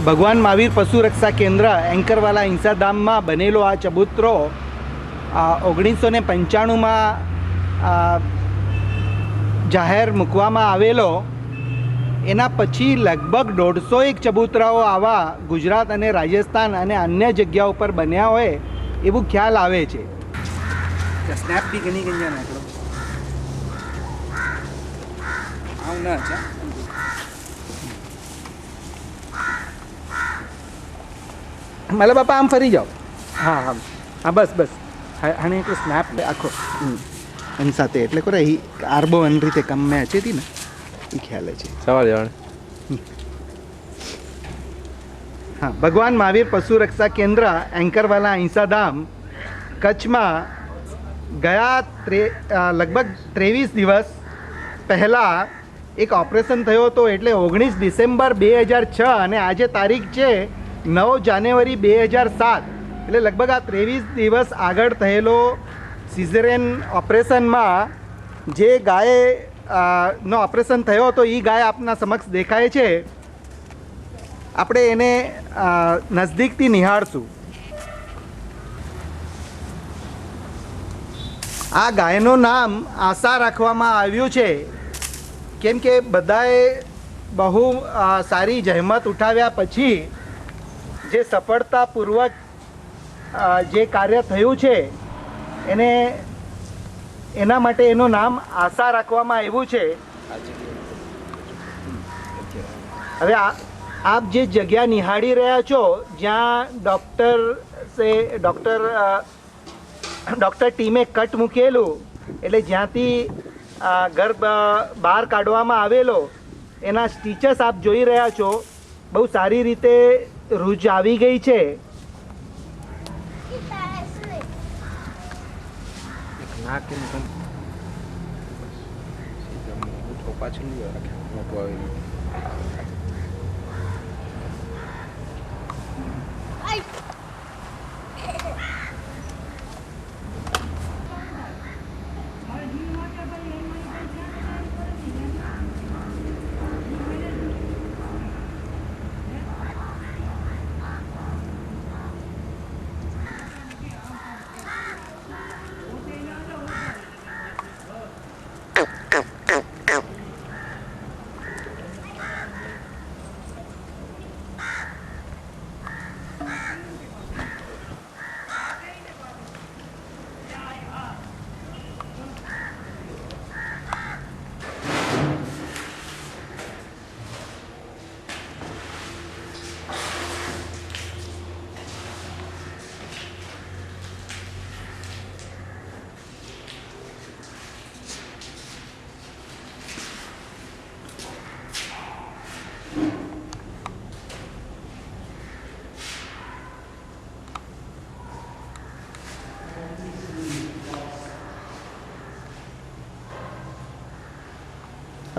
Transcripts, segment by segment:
ભગવાન મહાવીર પશુ રક્ષા કેન્દ્ર એન્કરવાલા હિંસાધામમાં બનેલો આ ચબૂતરો 1995માં જાહેર મૂકવામાં આવેલો. એના પછી લગભગ 150 ચબૂતરાઓ આવા ગુજરાત અને રાજસ્થાન અને અન્ય જગ્યાઓ પર બન્યા હોય એવું ખ્યાલ આવે છે. સ્નેપ બી ઘણી ગઈ નાખલો આવું ના છે. મતલબ બાપા આમ ફરી જાઓ. હા હા હા બસ બસ હાणे हिकिड़ो स्नैप आखो એની સાથે એટલે કરે એ આરબો અન રીતે કમ મેં અચે હતી ને એ ખ્યાલ છે. સવાલ જવાન હા, ભગવાન મહાવીર પશુ રક્ષા કેન્દ્ર એન્કરવાલા હિંસાધામ કચ્છમાં ગયા લગભગ 23 દિવસ પહેલાં એક ઓપરેશન થયો હતો. એટલે 19 ડિસેમ્બર 2006 અને આજે તારીખ છે 9 જાન્યુઆરી 2007. એટલે લગભગ આ 23 દિવસ આગળ થયેલો સિઝેરિયન ઓપરેશનમાં જે ગાય નો ઓપરેશન થયો હતો એ ગાય આપના સમક્ષ દેખાય છે. આપણે એને નજદીકથી નિહાળશું. આ ગાયનું નામ આશા રાખવામાં આવ્યું છે કેમ કે બધાએ બહુ સારી જહેમત ઉઠાવ્યા પછી જે સફળતાપૂર્વક જે કાર્ય થયું છે એને એના માટે એનું નામ આશા રાખવામાં આવ્યું છે. હવે આપ જે જગ્યા નિહાળી રહ્યા છો જ્યાં ડૉક્ટર ટીમે કટ મૂકેલું એટલે જ્યાંથી ગર્ભ બહાર કાઢવામાં આવેલો એના સ્ટીચસ આપ જોઈ રહ્યા છો. બહુ સારી રીતે રૂજ આવી ગઈ છે. પાછળ મોટું આવેલું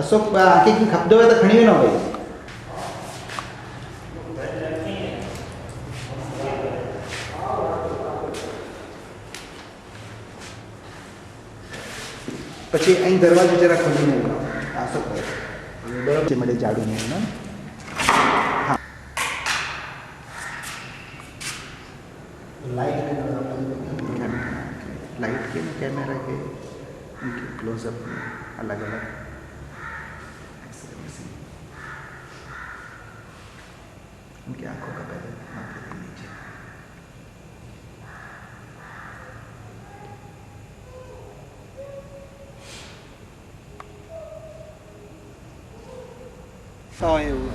そこは結局どうやったら国の方がいいપછી અહીં દરવાજો જરા ખોલીને આ શું બરાબર છે મળે જાડું નહીં ને. હા लाइट के कैमरा के उनके क्लोजअप अलग अलग उनकी आंखों का पहले माथे के नीचे એવું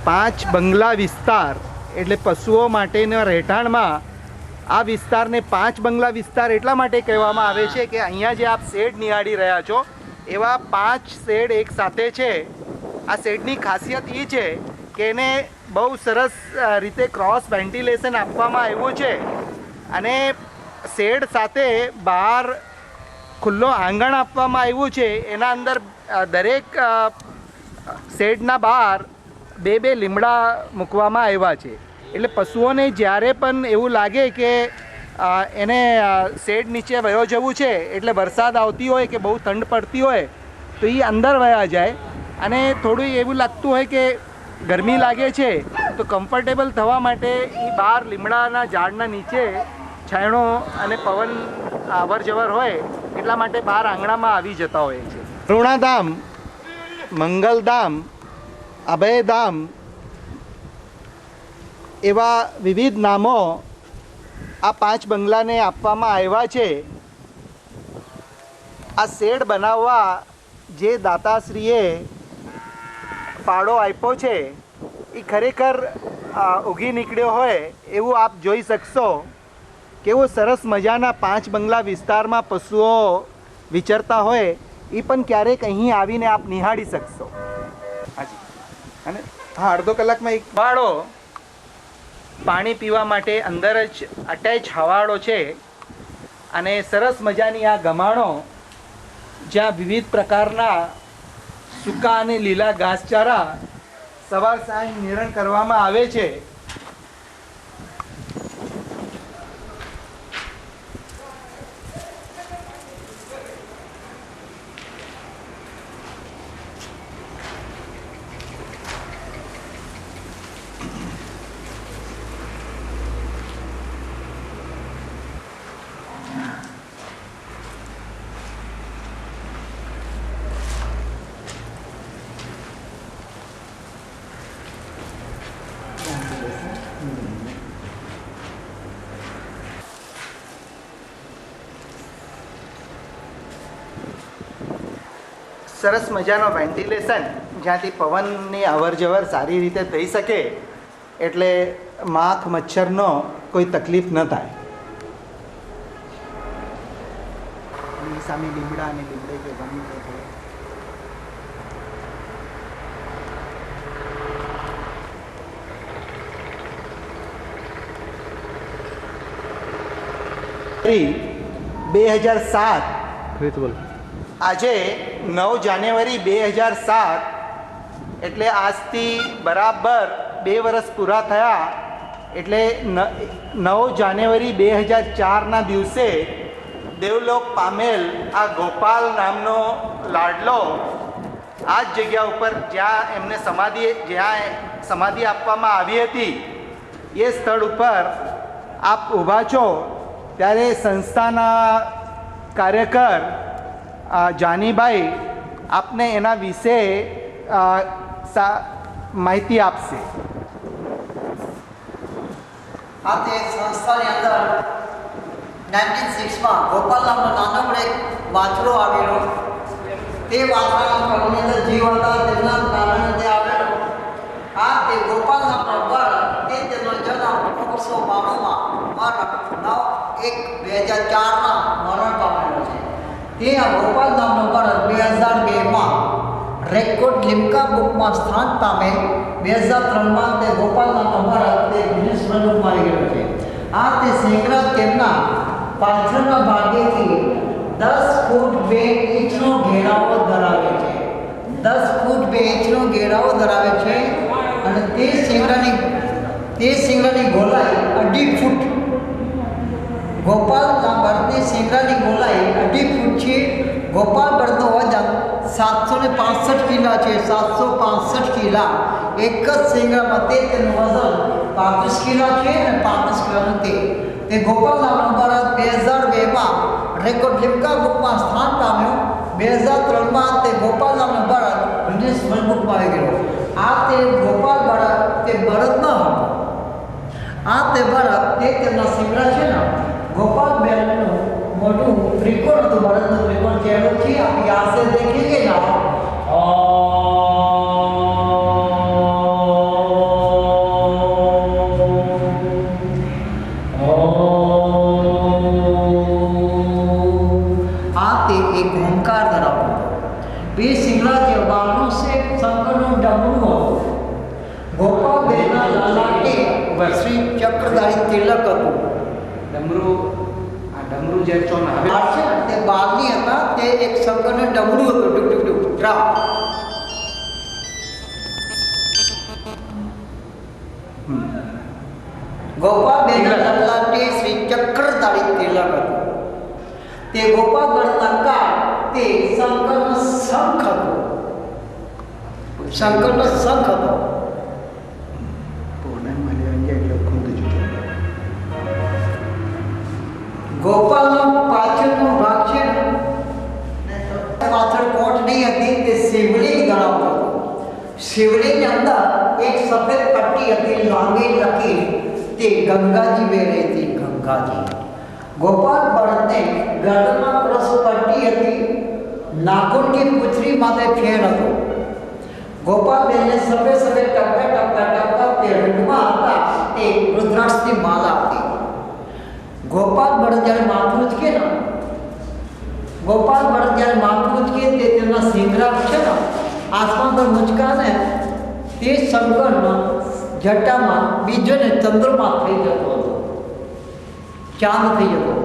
5 બંગલા વિસ્તાર એટલે પશુઓ માટેના રહેઠાણમાં આ વિસ્તારને 5 બંગલા વિસ્તાર એટલા માટે કહેવામાં આવે છે કે અહીંયા જે આપ શેડ નિહાળી રહ્યા છો એવા 5 શેડ એક સાથે છે. આ શેડની ખાસિયત એ છે કે એને બહુ સરસ રીતે ક્રોસ વેન્ટિલેશન આપવામાં આવ્યું છે અને શેડ સાથે બહાર ખુલ્લો આંગણ આપવામાં આવ્યું છે. એના અંદર દરેક શેડના બહાર બે લીમડા મૂકવામાં આવ્યા છે. એટલે પશુઓને જ્યારે પણ એવું લાગે કે એને શેડ નીચે વયો જવું છે, એટલે વરસાદ આવતી હોય કે બહુ ઠંડ પડતી હોય તો એ અંદર વયા જાય. અને થોડું એવું લાગતું હોય કે ગરમી લાગે છે તો કમ્ફર્ટેબલ થવા માટે એ બહાર લીમડાના ઝાડના નીચે છાંયડો અને પવન અવર જવર હોય એટલા માટે બહાર આંગણામાં આવી જતા હોય છે. ઋણાધામ, મંગલધામ, અભયધામ એવા વિવિધ નામો આ 5 બંગલાને આપવામાં આવ્યા છે. આ શેડ બનાવવા જે દાતાશ્રીએ ફાળો આપ્યો છે એ ખરેખર ઉગી નીકળ્યો હોય એવું આપ જોઈ શકશો. કેવો સરસ મજાના 5 બંગલા વિસ્તારમાં પશુઓ વિચરતા હોય એ પણ ક્યારેક અહીં આવીને આપ નિહાળી શકશો. હાજી. અને હા, અડધો કલાકમાં એક વાળો પાણી પીવા માટે અંદર જ અટેચ હવાડો છે. અને સરસ મજાની આ ગમાણો જ્યાં વિવિધ પ્રકારના સૂકા અને લીલા ઘાસચારા સવાર સાંજ નિરણ કરવામાં આવે છે. સરસ મજાનો વેન્ટિલેશન જ્યાંથી પવનની અવર જવર સારી રીતે થઈ શકે એટલે માખ મચ્છરનો કોઈ તકલીફ ન થાય. એની સામે લીમડા અને લીમડે કે ગમે તે 2007 આજે 9 જાન્યુઆરી 2007 એટલે આજથી બરાબર 2 વર્ષ પૂરા થયા. એટલે 9 જાન્યુઆરી 2004ના દિવસે દેવલોક પામેલ આ ગોપાલ નામનો લાડલો આ જ જગ્યા ઉપર જ્યાં એમને સમાધિ આપવામાં આવી હતી એ સ્થળ ઉપર આપ ઊભા છો ત્યારે સંસ્થાના કાર્યકર જાનીભાઈ આપને એના વિશે માહિતી આપશે. આ તે સંસ્થાની અંદર 1906માં ગોપાલ નામનો નાનકડો એક વાછરો આવેલો. તે વાછરાના ઘરની અંદર જીવ હતા, તેના કારણે તે આવેલો. આ તે ગોપાલ નામનો બાળક તે તેનો જન્મ 1992માં મરણ પામેલો છે. તે આ ગોપાલ નામનો બાળક 2002માં રેકોર્ડ લિમ્કા બુકમાં સ્થાન પામે. 2003માં તે ગોપાલ નામનો બાળક તે ગિનિસ વર્લ્ડ બુકમાં આવી ગયો છે. આ તે શેંકડા તેમના પાછળના ભાગેથી 10 ફૂટ 2 ઇંચનો ઘેરાવો ધરાવે છે. 10 ફૂટ 2 ઇંચનો ઘેરાવો ધરાવે છે અને તે શિંગડાની ગોલાઈ 2.5 ફૂટ. ગોપાલના બળદની શિંગડાની ગોલાઈ 2.5 ફૂટ છે. ગોપાલ બળદનું વજન 765 કિલા છે. 765 કિલા. એક જ શિંગડામાં તેનું વજન 35 કિલા છે અને 35 કિલાનું તે ગોપાલ નામનો બળદ 2002માં રેકોર્ડ લિમ્કા બુકમાં સ્થાન પામ્યો. 2003માં તે ગોપાલ નામનો બળદ ગિનિસ વર્લ્ડ બુકમાં આવી ગયો. આ તે ગોપાલ બળદ તે બળદ ન હતો. આ તે બળદ તે તેમના શિંગડા છે ને गोपाल बैलનું મોટું ત્રિકોણ હતું. બળદનું ત્રિકોણ ચહેરો છે. आप यहाँ से देखेंगे ना आते एक ओंकार धरावतो હતો. બે શિંગડા જે બારનો છે શંકરનું ડમરું હતું. ચક્રધારી તિલક હતું. ડમરું આ ડમરું જે ચોન આવે બાર છે ને તે બારની હતા, તે એક શંકરને ડમરું હતું, ડુક ડુક ડુક ડ્રામ. ગોપાલબેનના લલાટે શ્રી ચક્રધારી તિલક હતું. તે ગોપાલગઢના કાળ તે શંકરનો શંખ હતો. શંકરનો શંખ હતો. ગોપાલનો પાછળનો ભાગ છે ને, પાછળ કોટડી હતી, તે શિવલિંગ ગણાવતો હતો. શિવલિંગની અંદર એક સફેદ પટ્ટી હતી, લાંબી લકીર, તે ગંગાજી વહી હતી. ગંગાજી. ગોપાલ બળદને ગળમાં ક્રોસ પટ્ટી હતી, નાખૂનની પૂંછડી માથે ફેર હતો. ગોપાલબેનને સફેદ સફેદ ટપકા ટપકા ટપકા તે રૂપમાં હતા, તે રુદ્રાક્ષની માલા હતી. ગોપાલ બળદ જ્યારે માથું ઉચકે ને, ગોપાલ બળદ જ્યારે માથું ઉચકે તે તેમના સિંગરા છે ને આસમાન પર મુચકા ને, તે શંકરના જટામાં બીજો ને ચંદ્રમા થઈ જતો હતો, ચાંદ થઈ જતો.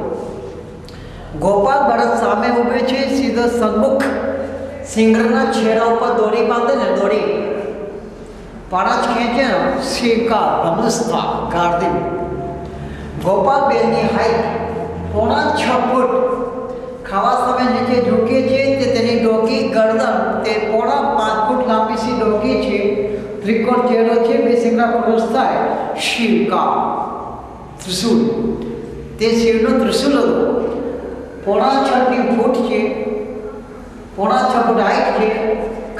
ગોપાલ બળદ સામે ઊભે છે, સીધો સન્મુખ સિંગરના છેડા ઉપર દોરી બાંધે ને, દોરી પાણા ખેંચે ને, શિકા ધનુષ્ઠા ગાર્દી. ગોપાલબેનની હાઈટ 6.5 ફૂટ. ખાવા સમય નીચે ઝૂકે છે, તે તેની ડોકી ગરદન તે 5.5 ફૂટ લાંબી સી ડોકી છે, ત્રિકોણ ચહેરો છે, બે સિંગડા પુરુષ થાય, શિવકા ત્રિશુલ. તે શિવનો ત્રિશુલ હતો. 5.5 ફૂટ છે, 5.5 ફૂટ હાઈટ છે.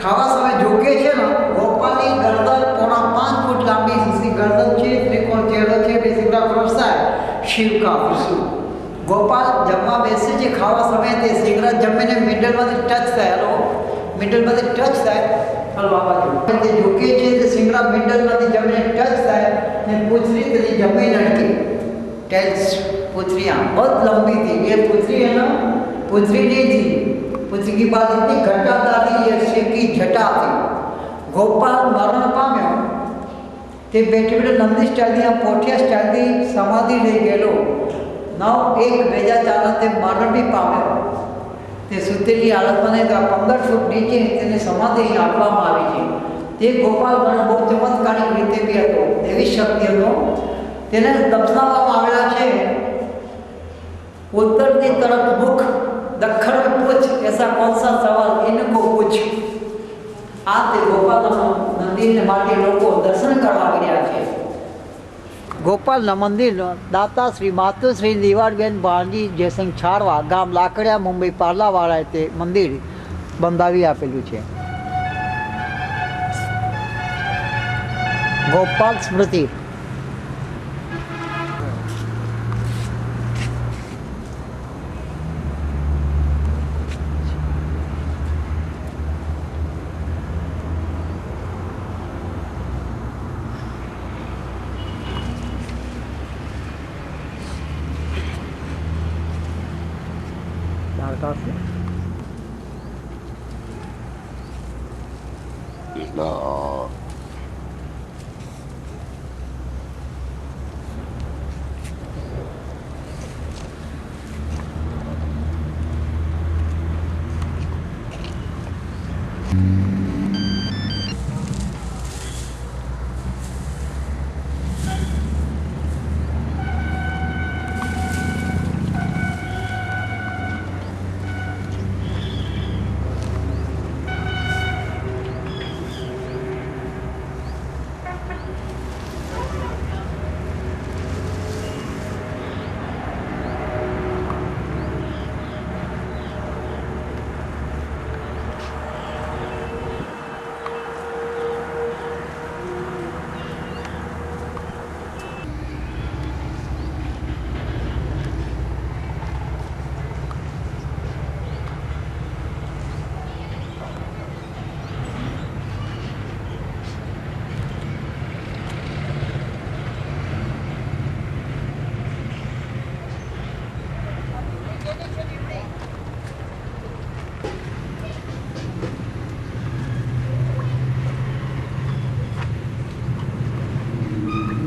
ખાવા સમય ઝૂકે છે ને, ગોપાલની ગરદન 5.5 ફૂટ લાંબી સી ગરદન છે, ત્રિકોણ ચહેરો છે, બે સિંગડા પુરુષ થાય, શિવકા ત્રિશુલ. ગોપાલ જમવા બેસે છે, ખાવા સમયે તે સિંગડા જમીને મિડલમાંથી ટચ થાય, હલો મિડલમાંથી ટચ થાય, હલો આ બાજુ તે ઝૂકે છે, તે સિંગડા મિડલમાંથી જમીને ટચ થાય ને પૂંછડી તેની જમીન અટકી. ટેલ્સ पूछरी बहुत लंबी थी, ये पूछरी है ना, पूछरी नहीं थी, पूछरी की बात इतनी घटाता थी, ये शिव की जटा थी. गोपाल मरण पाम्यो ते बेटे बेटे नंदी स्टाइल पोठिया स्टाइल समाधि लई गेलो. नव 1-2 ते मरण भी पाम्यो. તે સુતેલી હાલતમાં નહીં તો 15 ફૂટ નીચે તેને સમાધિ આપવામાં આવી છે. તે ગોપાલ ગણ બહુ ચમત્કારિક રીતે બી હતો, એવી શક્તિ હતો. તેને દફનાવવામાં આવેલા છે. उत्तर की तरफ मुख, दक्षिण में पूछ, ऐसा कौन सा सवाल इनको पूछ. आ ते गोपाल मंदिर ने માટે લોકો દર્શન કરવા ગયા છે. ગોપાલના મંદિરનો દાતા શ્રી માતુશ્રી લીવાડબેન ભાણજી જયસિંહ છારવા, ગામ લાકડિયા, મુંબઈ પાર્લાવાળાએ તે મંદિર બંધાવી આપેલું છે. ગોપાલ સ્મૃતિ. No.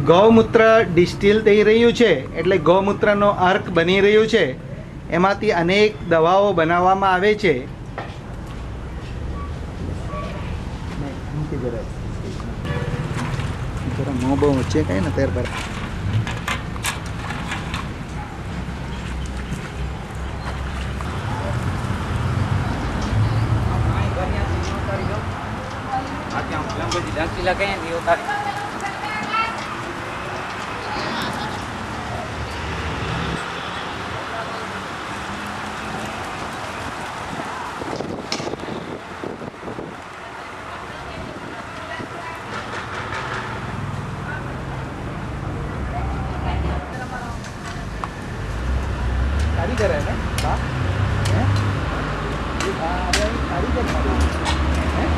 ગૌમૂત્ર ડિસ્ટિલ થઈ રહ્યું છે, એટલે ગૌમૂત્રનો અર્ક બની રહ્યું છે. એમાંથી અનેક દવાઓ બનાવવામાં આવે છે. મોં બહુ ઊંચે કઈ ને તેર પર કારીગર હે ને બા હે એ બા આવે કારીગર હે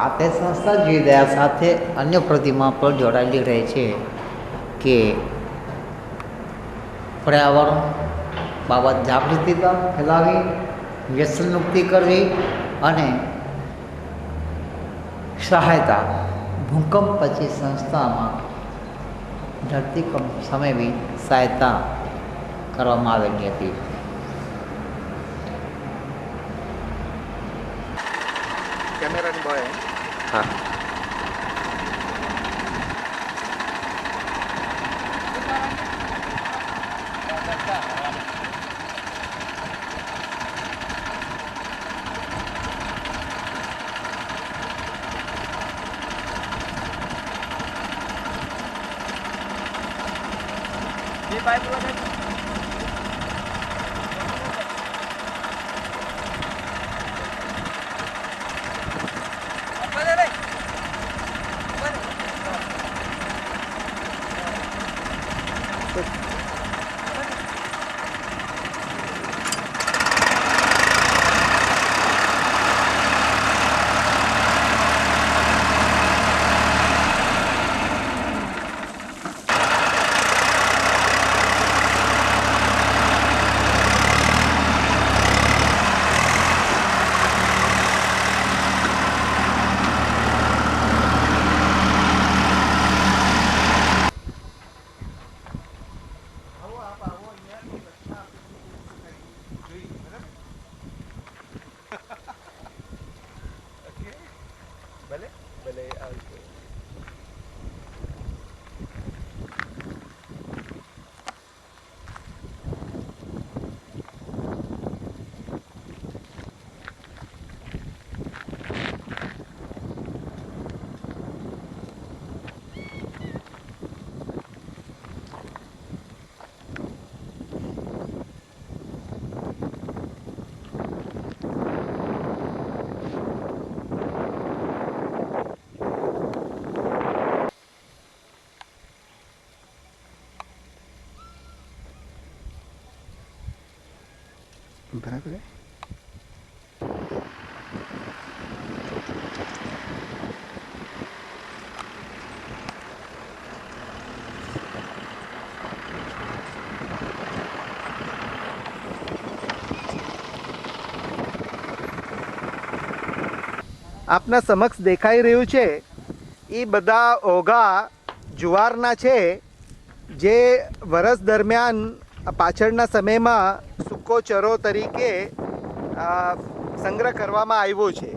આ તે સંસ્થા જીવદયા સાથે અન્ય પ્રતિમા પર જોડાયેલી રહે છે કે પર્યાવરણ બાબત જાગૃતિતા ફેલાવી, વ્યસન મુક્તિ કરવી અને સહાયતા. ભૂકંપ પછી સંસ્થામાં ધરતીકંપ સમયે બી સહાયતા કરવામાં આવેલી હતી. કેમેરાની બોય હા ભલે ભલે આવજો. બરાબર છે. આપના સમક્ષ દેખાઈ રહ્યું છે એ બધા ઓઘા જુવારના છે જે વરસ દરમિયાન પાછળના સમયમાં સૂકો ચરો તરીકે સંગ્રહ કરવામાં આવ્યો છે.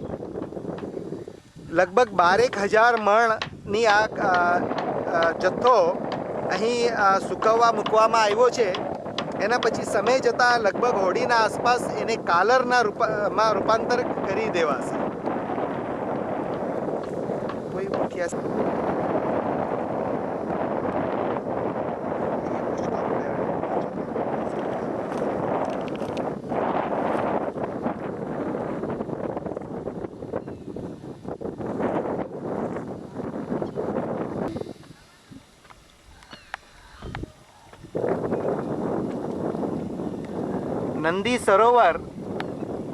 લગભગ 12,000 મણની આ જથ્થો અહીં સૂકવવા મૂકવામાં આવ્યો છે. એના પછી સમય જતાં લગભગ હોળીના આસપાસ એને કાલરના રૂપમાં રૂપાંતર કરી દેવાશે. કોઈ મુખ્ય નંદી સરોવર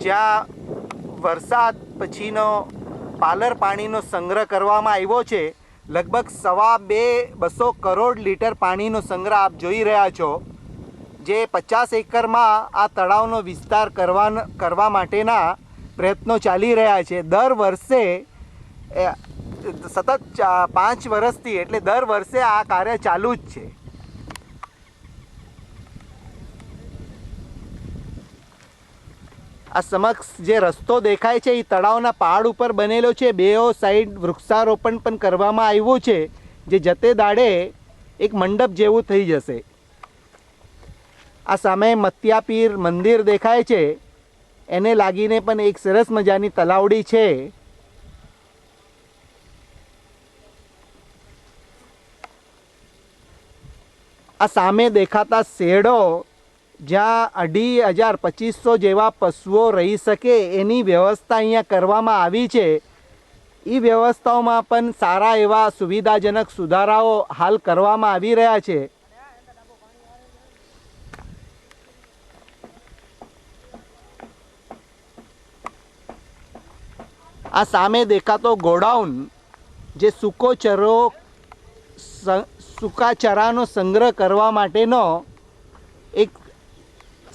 જ્યાં વરસાદ પછીનો પાલર પાણીનો સંગ્રહ કરવામાં આવ્યો છે. લગભગ 250 કરોડ લીટર પાણીનો સંગ્રહ આપ જોઈ રહ્યા છો, જે 50 એકરમાં આ તળાવનો વિસ્તાર કરવા માટેના પ્રયત્નો ચાલી રહ્યા છે. દર વર્ષે સતત 5 વર્ષથી એટલે દર વર્ષે આ કાર્ય ચાલુ જ છે. આ સમક્ષ જે રસ્તો દેખાય છે એ તળાવના પહાડ ઉપર બનેલો છે. બેઓ સાઈડ વૃક્ષારોપણ પણ કરવામાં આવ્યું છે, જે જતે દાડે એક મંડપ જેવું થઈ જશે. આ સામે મત્યાપીર મંદિર દેખાય છે, એને લાગીને પણ એક સરસ મજાની તલાવડી છે. આ સામે દેખાતા શેડો જ્યાં 2,500 જેવા પશુઓ રહી શકે એની વ્યવસ્થા અહીંયા કરવામાં આવી છે. એ વ્યવસ્થાઓમાં પણ સારા એવા સુવિધાજનક સુધારાઓ હાલ કરવામાં આવી રહ્યા છે. આ સામે દેખાતો ગોડાઉન જે સૂકા ચરાનો સંગ્રહ કરવા માટેનો એક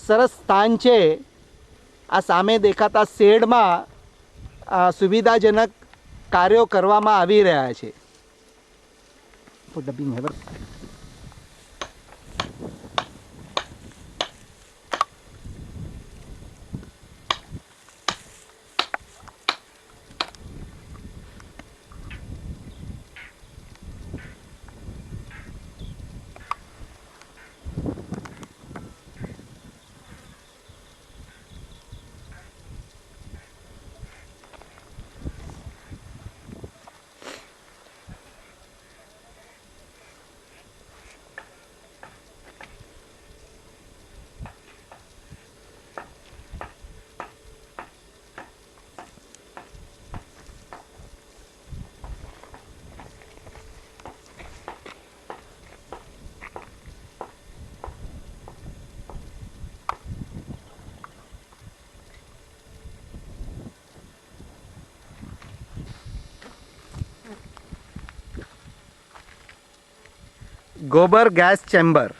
સરસ સ્થાન છે. આ સામે દેખાતા શેડમાં સુવિધાજનક કાર્યો કરવામાં આવી રહ્યા છે. गोबर गैस चैम्बर,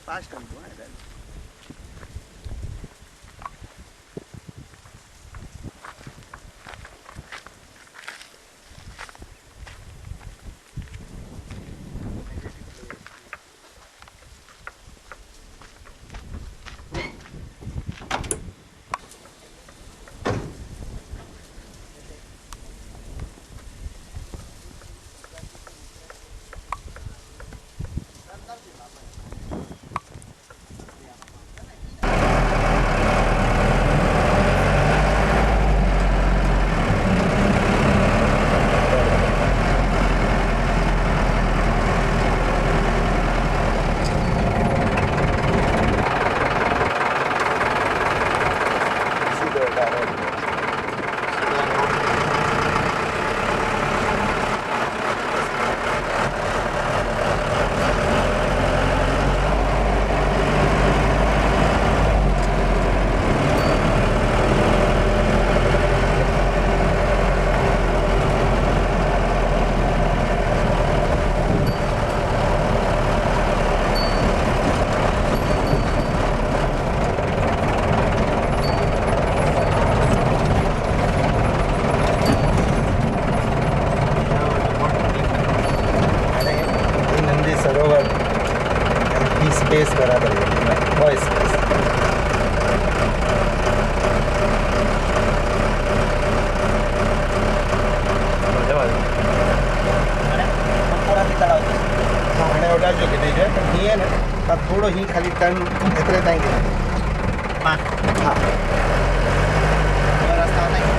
फास्ट नंदी सरोवर स्पेस बराबर है स्पेस हाणे ओडाजो के नहीं जाए ही है ना थोड़ो ही खाली टर्न एतरे ताई हाँ रास्ता नहीं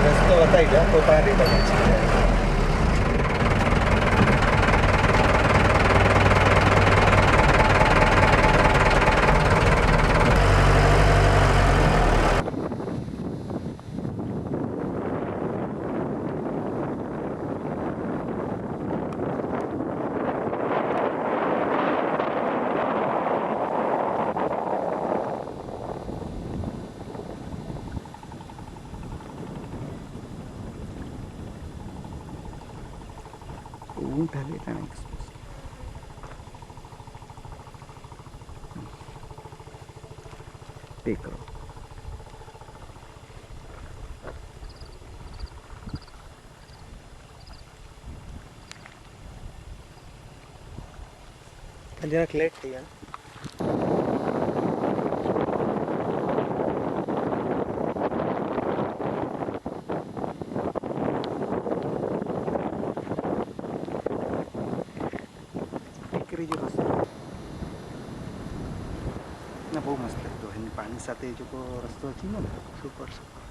रस्तो बताई जा तो तारी लगे છે ऊँट है का एक्सप्रेस टेक करो जरा लेट थी यार ना बहुत मस्त लगतो है पानी साथे जो को रस्तो अच्छी ना सुपर सुपर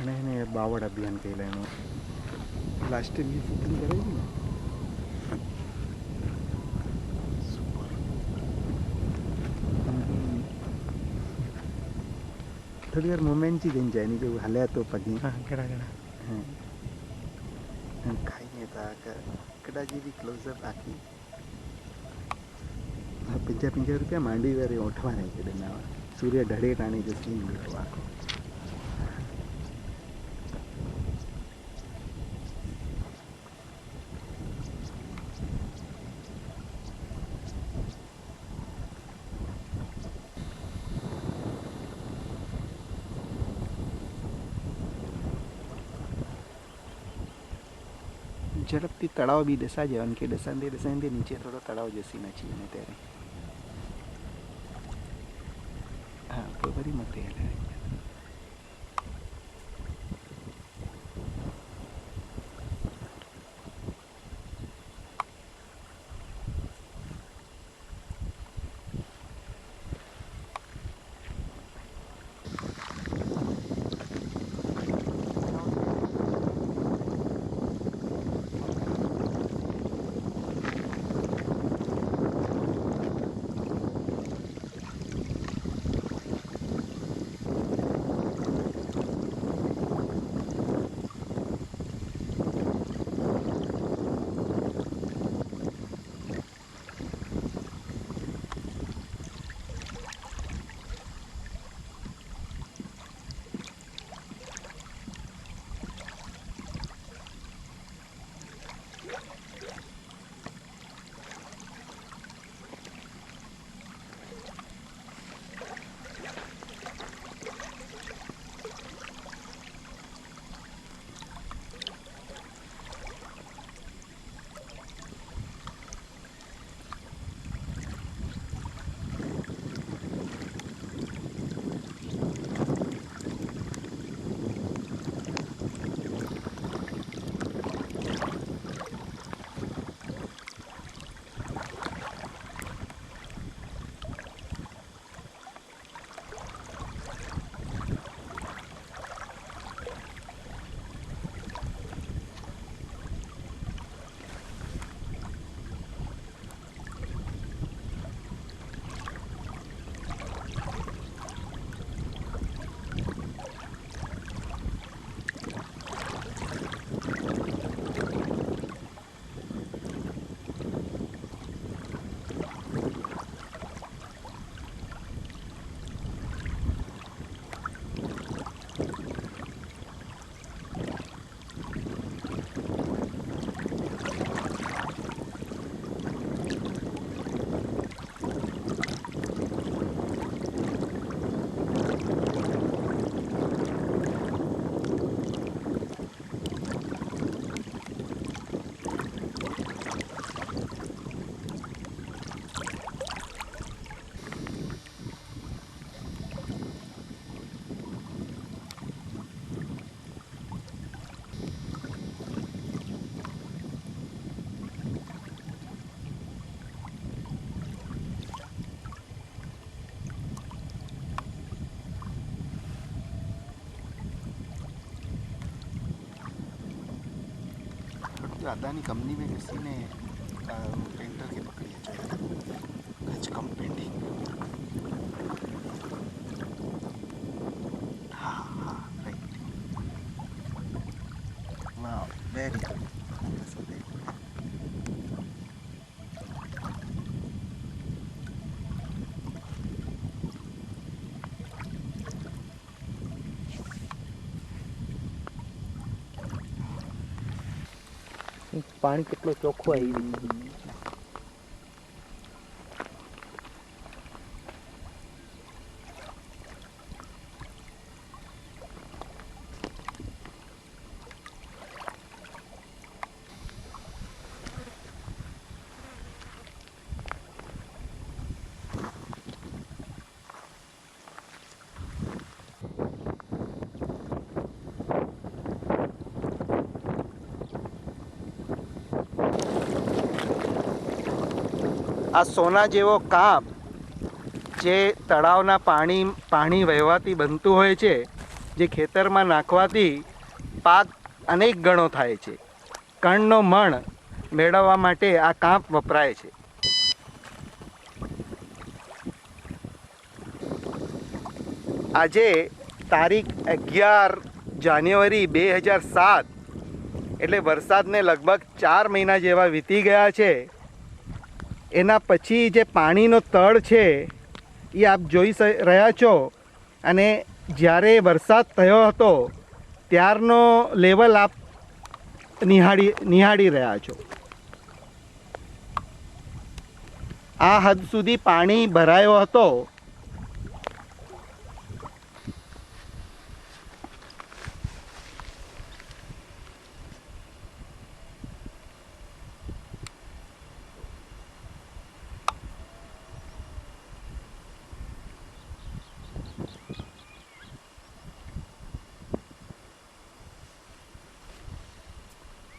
અને બાવળ અભિયાન કહેલા એનું લાસ્ટ ટાઈમ શૂટિંગ કરાવી ને थोड़ी देर मोमेंट ही दिन जाए नहीं जो हले तो पगी हाँ कड़ा कड़ा हाँ खाई था कड़ा जी भी क्लोजअप आकी ₹50 मांडी वारे ओठवा नहीं कड़े ना सूर्य ढड़े टाणी जो सीन देखो आको झड़पती तड़ाव भी दसा जाए उनके दसांदे दसांदे नीचे थोड़ा तड़ाव जैसी ना चाहिए तेरे हाँ तो बड़ी मत है जो अदानी कंपनी में किसी ने पेंटर के पकड़िए जो गज कम पेंटिंग। हाँ हाँ राइट, वाह वेरी गुड। પાણી કેટલો ચોખ્ખો આવી આ સોના જેવો કાપ જે તળાવના પાણી વહેવાથી બનતું હોય છે, જે ખેતરમાં નાખવાથી પાક અનેક ગણો થાય છે. કણનો મણ મેળવવા માટે આ કાપ વપરાય છે. આજે તારીખ 11 જાન્યુઆરી 2007 એટલે વરસાદને લગભગ 4 મહિના જેવા વીતી ગયા છે. એના પછી જે પાણીનો તળ છે એ આપ જોઈ રહ્યા છો, અને જ્યારે વરસાદ થયો હતો ત્યારનો લેવલ આપ નિહાળી રહ્યા છો. આ હદ સુધી પાણી ભરાયો હતો.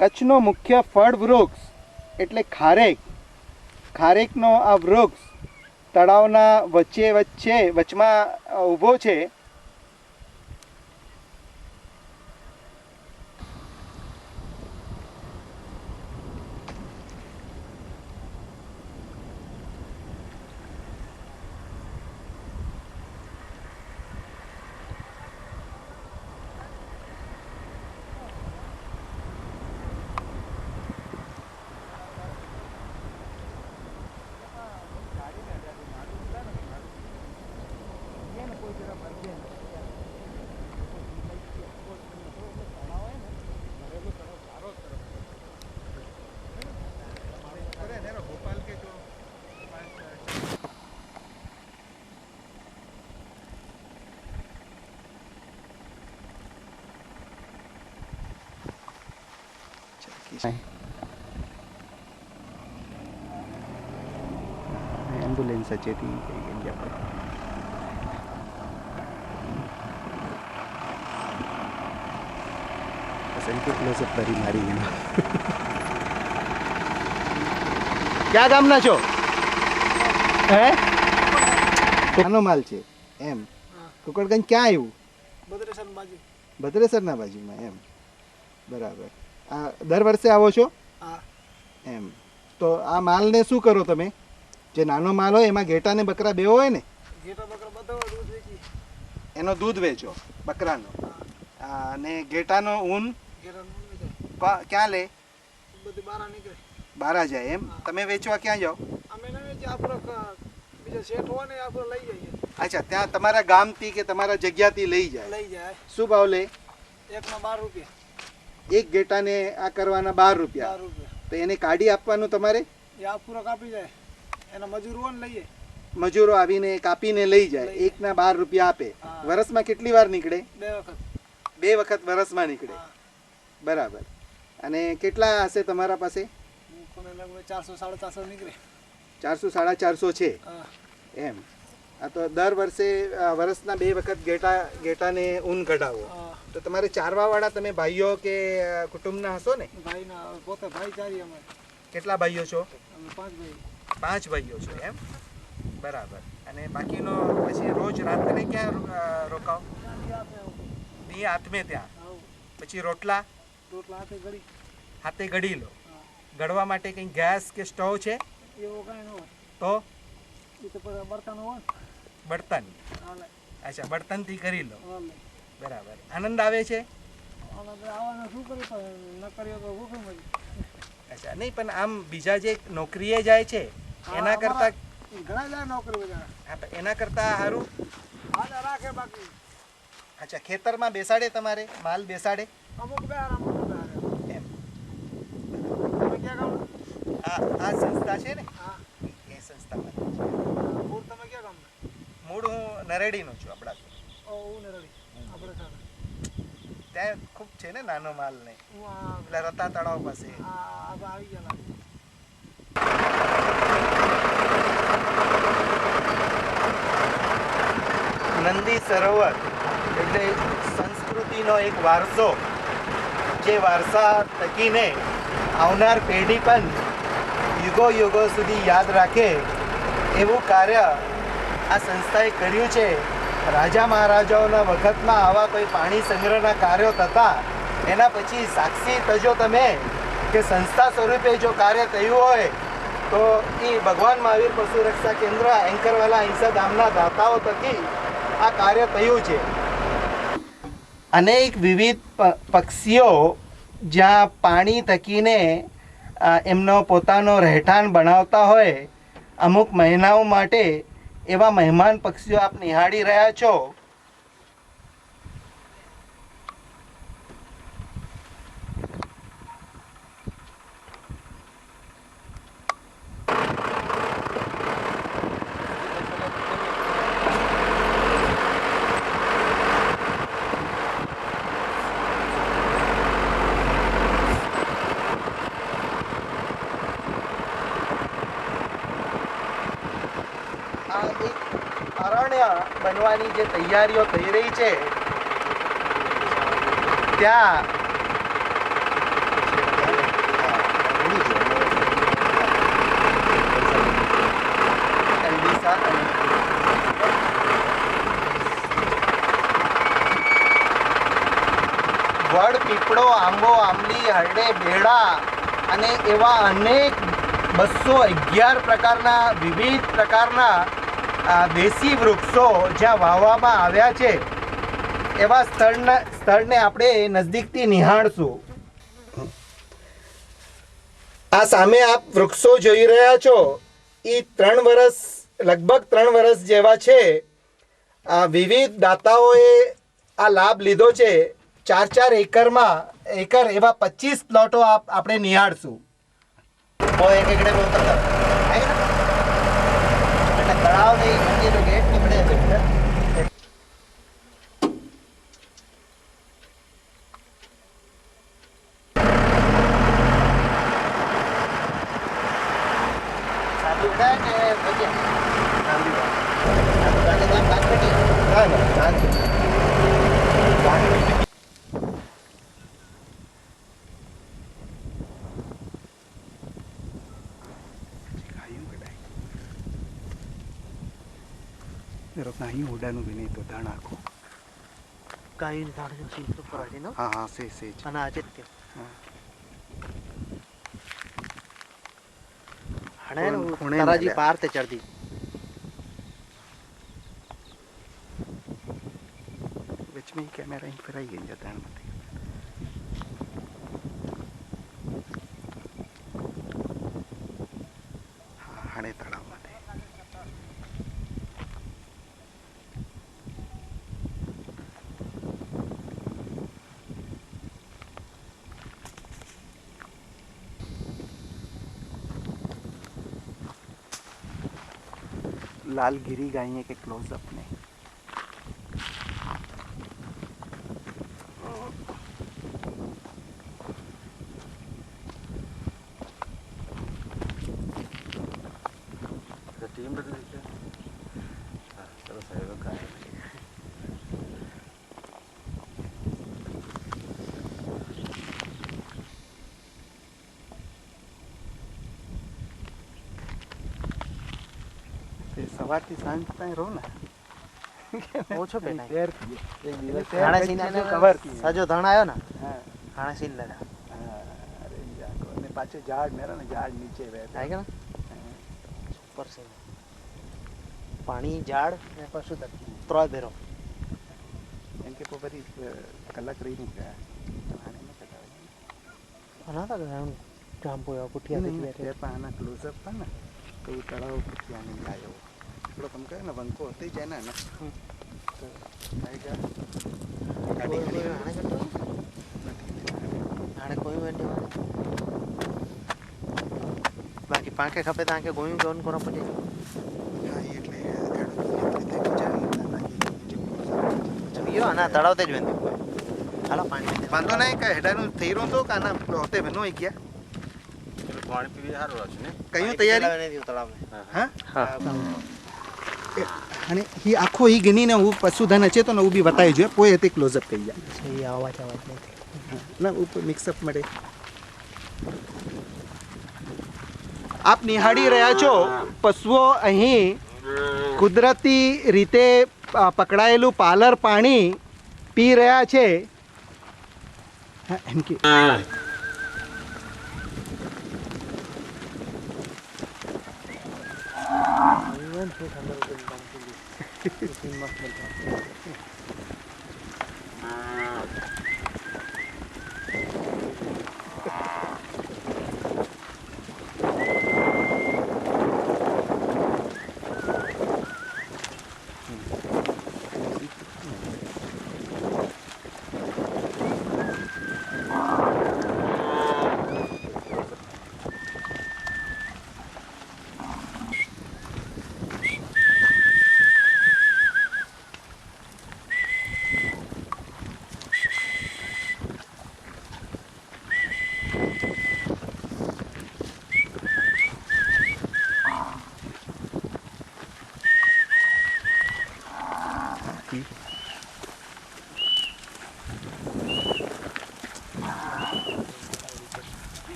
કચ્છનો મુખ્ય ફળ વૃક્ષ એટલે ખારેક. ખારેકનો આ વૃક્ષ તળાવના વચમાં ઊભો છે. एम्बुलेंस अचेती इंडिया पर सेल्फी क्लोजअप करी मारी क्या गामना छो હે આનો માલ છે એમ. કુકડગંજ ક્યાં આવ્યું? ભદ્રેસરના બાજુમાં એમ. બરાબર. આ દર વર્ષે આવો છો એમ? તો આ માલને શું કરો તમે? જે નાનો માલ હોય એમાં ઘેટા ને બકરા બે હોય ને, એનો દૂધ વેચો બકરાનો, અને ઘેટાનો ઊન ક્યાં લે? બારા જાય એમ. તમે વેચવા ક્યાં જાઓ? અચ્છા, ત્યાં તમારા ગામથી કે તમારા જગ્યાથી લઈ જાય. શું ભાવ લે? એક ઘેટાને આ કરવાના 12 રૂપિયા. તો એને કાઢી આપવાનું તમારે? મજૂરો આવીને કાપીને લઈ જાય. એકના 12 રૂપિયા આપે. વર્ષમાં કેટલી વાર નીકળે? 2 વખત વર્ષમાં નીકળે. બરાબર. અને કેટલા હશે તમારા પાસે? 400-450 નીકળે. 400-450 છે એમ. આ તો દર વર્ષે વર્ષના 2 વખત ઘેટાને ઊન કઢાવો. તો તમારે ચારવા વાળા તમે ભાઈઓ કે કુટુંબના હશો ને? કેટલા ભાઈઓ છો? 5 ભાઈઓ છો એમ. બરાબર. અને બાકીનો પછી રોજ રાત્રે ક્યાં રોકાવ? બે આત્મે ત્યાં. પછી રોટલા હાથે ઘડી લો. ઘડવા માટે કંઈ ગેસ કે સ્ટવ છે? એવું કાંઈ ન હોય તો એ તો પછી બળતણ હોય બળતણ. હાલે અચ્છા, બળતણથી કરી લો. હાલે બરાબર. આનંદ આવે છે? આમાં તો આવવાનું શું કર્યું પણ ન કર્યો તો ભૂખું મળી અચ્છા, નહીં પણ આમ બીજા જે નોકરીએ જાય છે એના કરતાં ઘણા જાય નોકરી બધા એના કરતાં સારું. હાલે રાખે બાકી અચ્છા, ખેતરમાં બેસાડે તમારે માલ બેસાડે અમુક બે અમુક બે એમ. તમે ક્યાં ગામ આ સંસ્થા છે ને, હા એ સંસ્થામાં. મૂળ તમે ક્યાં ગામ મૂળ હું નરેડીનો છું. આપણા હું ને રડી આપણે સાથે ત્યાં ખૂબ છે ને નાનો માલ ને, હું આ એટલે રતા તળાવ પાસે. આવી ગયા નંદી સરોવર એટલે સંસ્કૃતિનો એક વારસો, જે વારસા તકીને આવનાર પેઢી પણ યુગો યુગો સુધી યાદ રાખે એવું કાર્ય આ સંસ્થાએ કર્યું છે. રાજા મહારાજાઓના વખતમાં આવા કોઈ પાણી સંગ્રહના કાર્યો થતા એના પછી સાક્ષી થજો તમે કે સંસ્થા સ્વરૂપે જો કાર્ય થયું હોય તો એ ભગવાન મહાવીર પશુ રક્ષા કેન્દ્ર એન્કરવાલા અહિંસા ધામના દાતાઓ થકી આ કાર્ય થયું છે. અનેક વિવિધ પક્ષીઓ જ્યાં પાણી થકીને એમનો પોતાનો રહેઠાણ બનાવતા હોય અમુક મહિનાઓ માટે, એવા મહેમાન પક્ષીઓ આપ નિહાળી રહ્યા છો. આ એક અરણ્ય બનવાની જે તૈયારીઓ થઈ રહી છે ત્યાં વડ, પીપળો, આંબો, આંબલી, હરડે, બેડા અને એવા અનેક 211 પ્રકારના વિવિધ પ્રકારના દેશી વૃક્ષો જ્યાં વાવવામાં આવ્યા છે એવા સ્થળને આપણે નજદીકથી નિહાળશું. આ સામે આપ વૃક્ષો જોઈ રહ્યા છો એ લગભગ 3 વર્ષ જેવા છે. આ વિવિધ દાતાઓએ આ લાભ લીધો છે. 4 એકર એવા 25 પ્લોટો આપણે નિહાળશું. એક એકડે તળાવ નહીં, મંદિરનો ગેટ નીકળે છે. અહીં હોડાનું બી નહીં તો દાણ આખું કાયું ધાડ જો સીટ ઉપર આજે નો હા હા સે અને આજે તે હણે તરાજી પાર તે ચડતી बीच में ही कैमरा इन पर आई गई जाता है मत हाँ हणे तड़ाव मत लालगिरी गाय के क्लोजअप में टीम बदल चलो साहेब का સવારથી સાંજ તાઈ રહો ને ઓછો બેટા તેર એક દિવસ હાણે સીન આને કવર સાજો ધણ આવ્યો ને હાણે સીન લડા અરે पाछे झाड़ मेरा ना झाड़ नीचे वहता आएगा ना ऊपर से पानी झाड़ ने पशु तक त्रोय भेरो इनके को बड़ी कलक रही नहीं गया पानी में कटा अना था जाम पोया कुटिया नहीं बैठे तेरे पाना क्लोजअप था ना तो वो तड़ाव कुटिया नहीं आयो थोड़ा तुम कहे ना वंको होते ही जाए ना तो आएगा गाड़ी खड़ी है आने करतो आने कोई वेंटे बाकी पाके खपे ताके गोयू जोन कोरा पड़े हाँ ये એટલે એડો એટલે તે જાણી ના લાગી यो आना तड़ाव तेज वेंदी हालो पानी વાંધો નહીં કે હેડાનું થઈ રહ્યું તો કાના હોતે બનો હોય ગયા પાણી પીવી સારું રહેશે ને કયું તૈયારી नहीं दी तड़ाव में હા हां અને ही આખો ही ગણીને હું પશુધન હશે તો ને હું બી બતાવી જોઈએ પોય તે ક્લોઝઅપ કરી જાય सही आवाज नहीं ના ઉપર મિક્સઅપ મળે આપ નિહાળી રહ્યા છો પશુઓ અહીં કુદરતી રીતે પકડાયેલું પાલર પાણી પી રહ્યા છે હા, એમ કે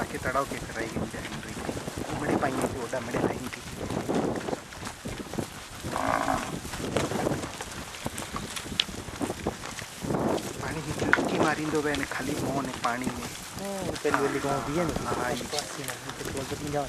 आके तड़ाव के कराई गई बड़े पाई थी ओडा बड़े लाइन थी पानी की डुबकी मारी दो बहन खाली मोह ने पानी में पहली वाली गांव भी है ना हाँ नहीं जाओ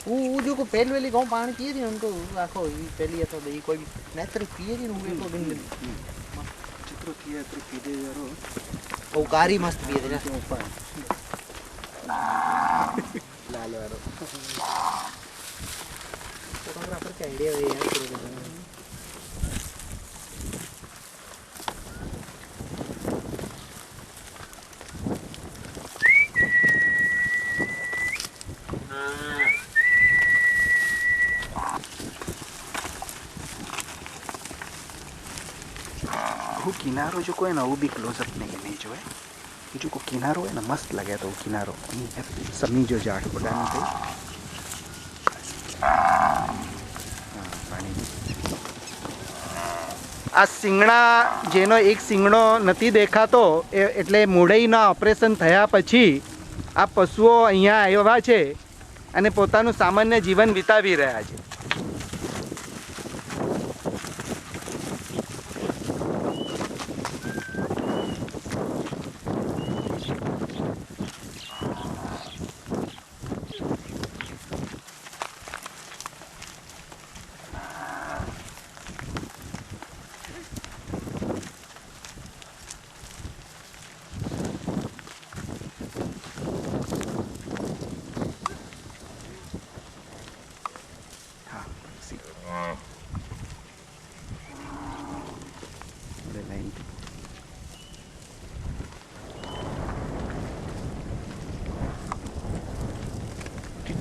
वो जो को पहले वाली गांव पानी पिए थी उनको आखो पहली तो दही कोई नेत्र पिए थी उनको को दिन चित्रो किया तो पीदे यारो वो कारी मस्त पिए थे ना ऊपर लाल वारो फोटोग्राफर का आइडिया है यार वो किनारो जो कोई ना वो भी क्लोजअप में इमेज है जो को किनारो है ना मस्त लगे तो वो किनारो समी जो जाट पड़ानी थी આ સિંગડા જેનો એક સિંગડો નથી દેખાતો એટલે મૂળઈના ઓપરેશન થયા પછી આ પશુઓ અહીંયા આવ્યા છે અને પોતાનું સામાન્ય જીવન વિતાવી રહ્યા છે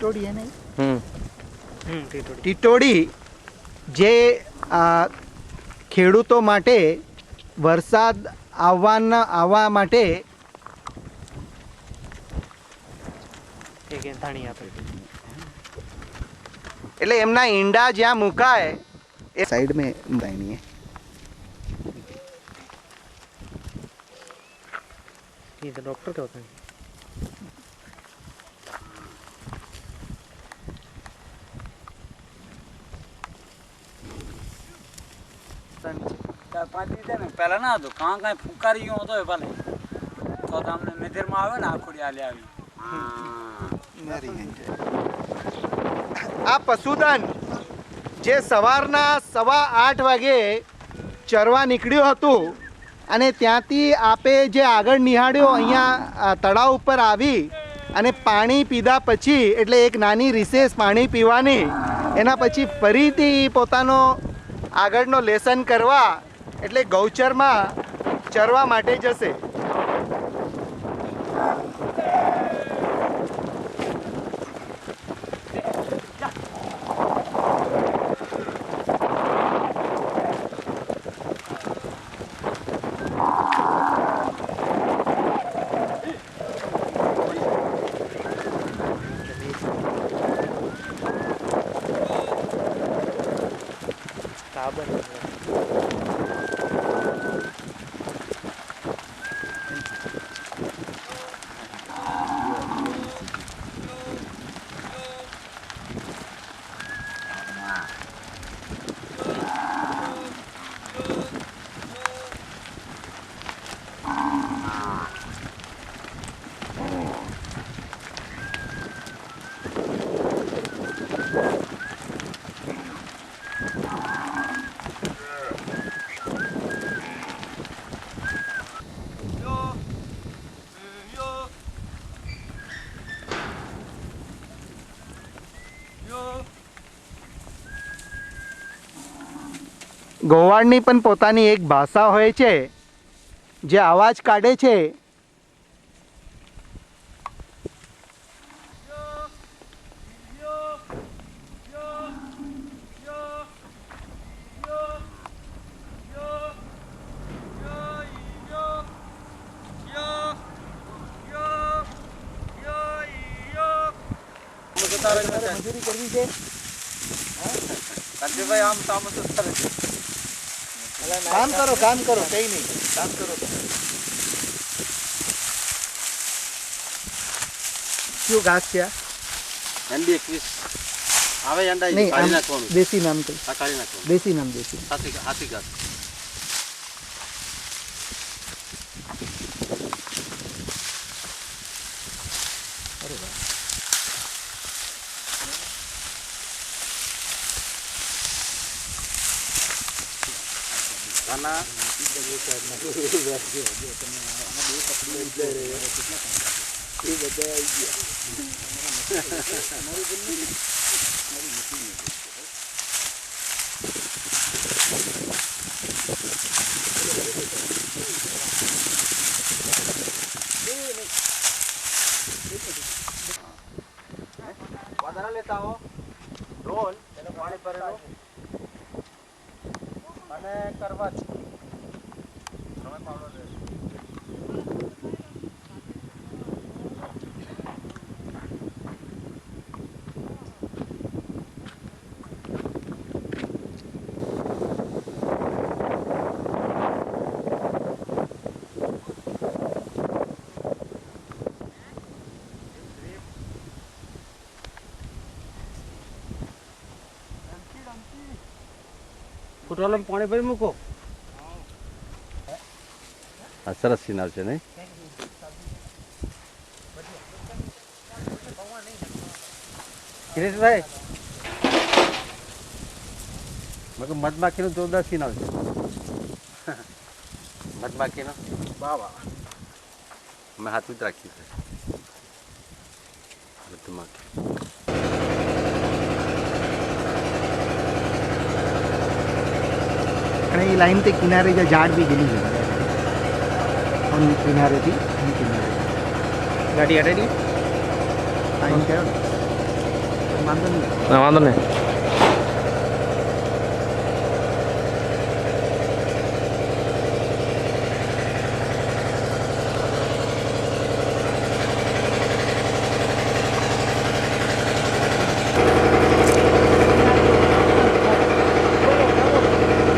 ટીટોડી હે નહીં ટીટોડી ટીટોડી જે ખેડૂતો માટે વરસાદ આવવા માટે એક એંધાણી આપે એટલે એમના ઈંડા જ્યાં મુકાય એ સાઈડ में नहीं है ये तो डॉक्टर क्या होता है ચાર પાંચ રીતે ને પહેલા ના હતું કાં કાંઈ ફૂંકારી ગયો હતો એ ભલે તો તમને મેધરમાં આવે ને આખોડી આલે આવી આ પશુધન જે સવારના 8:15 વાગે ચરવા નીકળ્યું હતું અને ત્યાંથી આપે જે આગળ નિહાળ્યો અહીંયા તળાવ ઉપર આવી અને પાણી પીધા પછી એટલે એક નાની રિસેસ પાણી પીવાની એના પછી ફરીથી પોતાનો આગળનો લેસન કરવા એટલે ગૌચરમાં ચરવા માટે જશે. ગોવાળની પણ પોતાની એક ભાષા હોય છે જે અવાજ કાઢે છે મજૂરી કરવી છે ભાઈ આમ તો આમ તો સરસ કામ કરો કઈ નહીં કામ કરો. કયું ઘાસ છે આ? એનડી 21 આવે એંડા નહીં કાઢી આમ નાખવાનું દેશી નામ કઈ આ કાઢી નાખવાનું દેશી નામ દેશી હાથી ઘાસ વધારા લેતા હો ઢોલ એને પાણી ભરેલો અને કરવા ફૂટવાલામાં પાણી ભરી મૂકો આ સરસ સીન આવશે નહીં કિરીશભાઈ મધમાખીનું જોરદાર સીન આવશે મધમાખીનો મેં હાથ જ રાખ્યું છે મધમાખી અને એ લાઈન તે કિનારે જે ઝાડ બી ગયેલી છે કિનારેથી ગાડી હટાડી આઈન કયો ના વાંધો નહીં.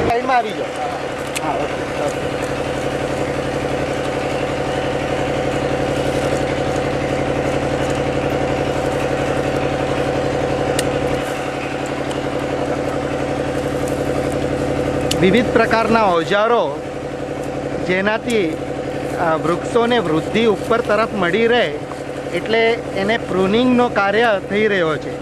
સાઈડમાં આવી જાઓ. હા ઓકે. વિવિધ પ્રકારના ઓજારો જેનાથી વૃક્ષોને વૃદ્ધિ ઉપર તરફ મળી રહે એટલે એને પ્રુનિંગનો કાર્ય થઈ રહ્યો છે.